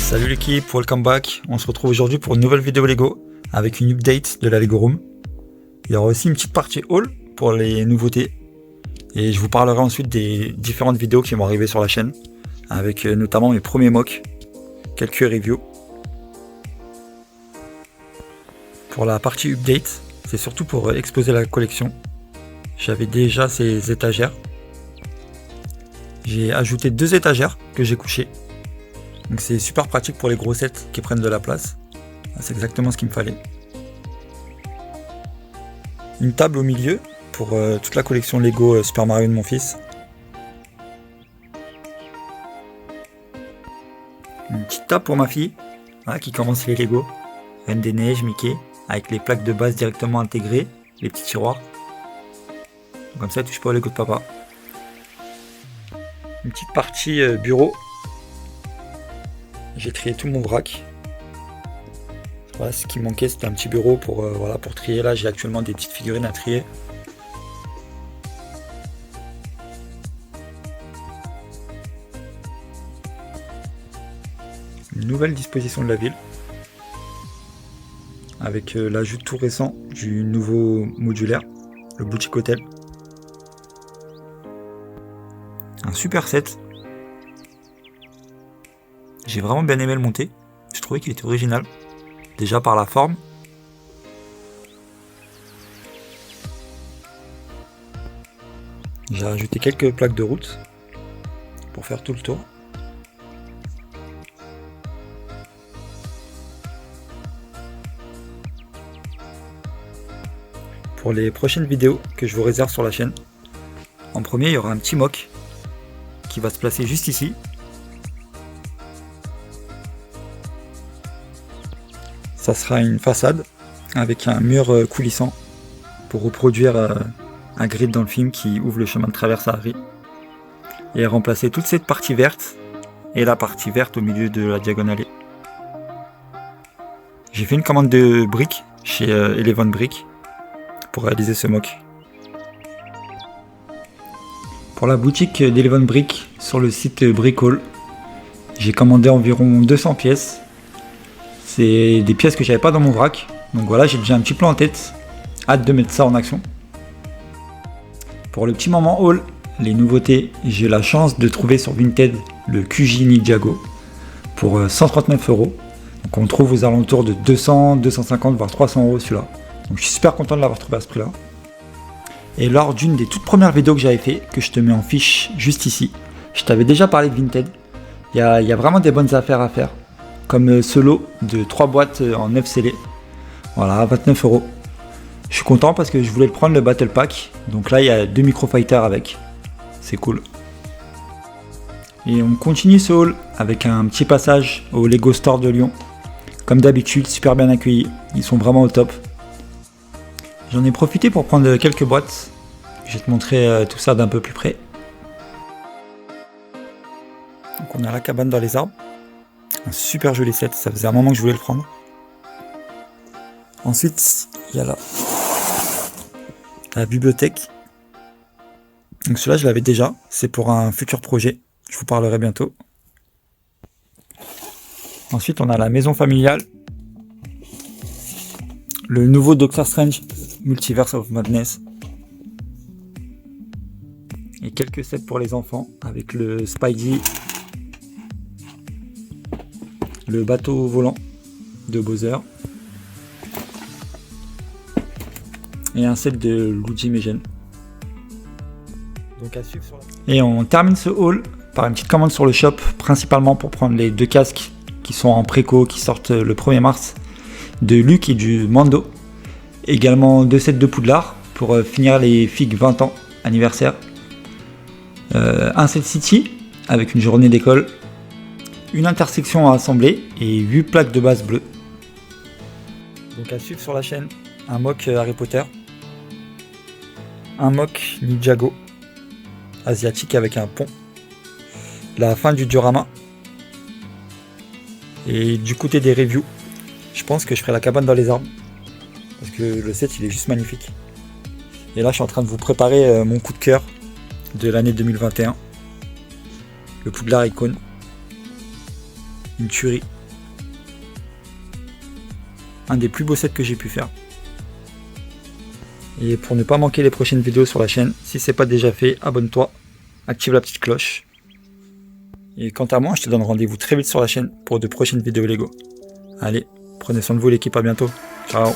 Salut l'équipe, welcome back. On se retrouve aujourd'hui pour une nouvelle vidéo Lego avec une update de la Lego Room. Il y aura aussi une petite partie haul pour les nouveautés. Et je vous parlerai ensuite des différentes vidéos qui vont arriver sur la chaîne avec notamment mes premiers mocks, quelques reviews. Pour la partie update, c'est surtout pour exposer la collection. J'avais déjà ces étagères. J'ai ajouté 2 étagères que j'ai couchées. Donc c'est super pratique pour les gros sets qui prennent de la place. C'est exactement ce qu'il me fallait. Une table au milieu pour toute la collection Lego Super Mario de mon fils. Une petite table pour ma fille, voilà, qui commence les Lego. Reine des Neiges, Mickey, avec les plaques de base directement intégrées, les petits tiroirs. Comme ça, elle touche pas au Lego de papa. Une petite partie bureau. J'ai trié tout mon vrac. Voilà, ce qui manquait, c'était un petit bureau pour trier. Là, j'ai actuellement des petites figurines à trier. Une nouvelle disposition de la ville. Avec l'ajout tout récent du nouveau modulaire, le Boutique Hotel. Un super set. J'ai vraiment bien aimé le monter. Je trouvais qu'il était original. Déjà par la forme. J'ai rajouté quelques plaques de route pour faire tout le tour. Pour les prochaines vidéos que je vous réserve sur la chaîne, en premier il y aura un petit mock qui va se placer juste ici. Ça sera une façade avec un mur coulissant pour reproduire un grid dans le film qui ouvre le chemin de traverse à Harry. Et remplacer toute cette partie verte et la partie verte au milieu de la diagonale. J'ai fait une commande de briques chez Eleven Brick pour réaliser ce mock. Pour la boutique d'Eleven Brick sur le site Brickall, j'ai commandé environ 200 pièces. C'est des pièces que j'avais pas dans mon vrac. Donc voilà, j'ai déjà un petit plan en tête. Hâte de mettre ça en action. Pour le petit moment haul, les nouveautés, j'ai la chance de trouver sur Vinted le QJ Ninjago pour 139 €. Donc on le trouve aux alentours de 200, 250 voire 300 € celui-là. Donc je suis super content de l'avoir trouvé à ce prix-là. Et lors d'une des toutes premières vidéos que j'avais fait, que je te mets en fiche juste ici, je t'avais déjà parlé de Vinted. Il y a vraiment des bonnes affaires à faire. Comme ce lot de 3 boîtes en 9 scellés. Voilà, 29 €. Je suis content parce que je voulais le prendre le Battle Pack. Donc là, il y a 2 Microfighters avec. C'est cool. Et on continue ce haul avec un petit passage au Lego Store de Lyon. Comme d'habitude, super bien accueillis. Ils sont vraiment au top. J'en ai profité pour prendre quelques boîtes. Je vais te montrer tout ça d'un peu plus près. Donc on a la cabane dans les arbres. Un super joli set, ça faisait un moment que je voulais le prendre. Ensuite, il y a la bibliothèque. Donc celui-là, je l'avais déjà. C'est pour un futur projet. Je vous parlerai bientôt. Ensuite, on a la maison familiale. Le nouveau Doctor Strange, Multiverse of Madness. Et quelques sets pour les enfants avec le Spidey. Le bateau volant de Bowser. Et un set de Luigi Megane. Donc à suivre sur la... Et on termine ce haul par une petite commande sur le shop, principalement pour prendre les 2 casques qui sont en préco, qui sortent le 1er mars, de Luke et du Mando. Également 2 sets de Poudlard pour finir les FIG 20 ans anniversaire. Un set City avec une journée d'école. Une intersection à assembler et 8 plaques de base bleues. Donc à suivre sur la chaîne, un mock Harry Potter, un mock Ninjago asiatique avec un pont, la fin du diorama et du côté des reviews, je pense que je ferai la cabane dans les arbres parce que le set il est juste magnifique. Et là je suis en train de vous préparer mon coup de cœur de l'année 2021, le Poudlard Icône. Une tuerie. un des plus beaux sets que j'ai pu faire. Et pour ne pas manquer les prochaines vidéos sur la chaîne, si c'est pas déjà fait, abonne-toi, active la petite cloche. Et quant à moi, je te donne rendez-vous très vite sur la chaîne pour de prochaines vidéos Lego. Allez, prenez soin de vous l'équipe, à bientôt. Ciao.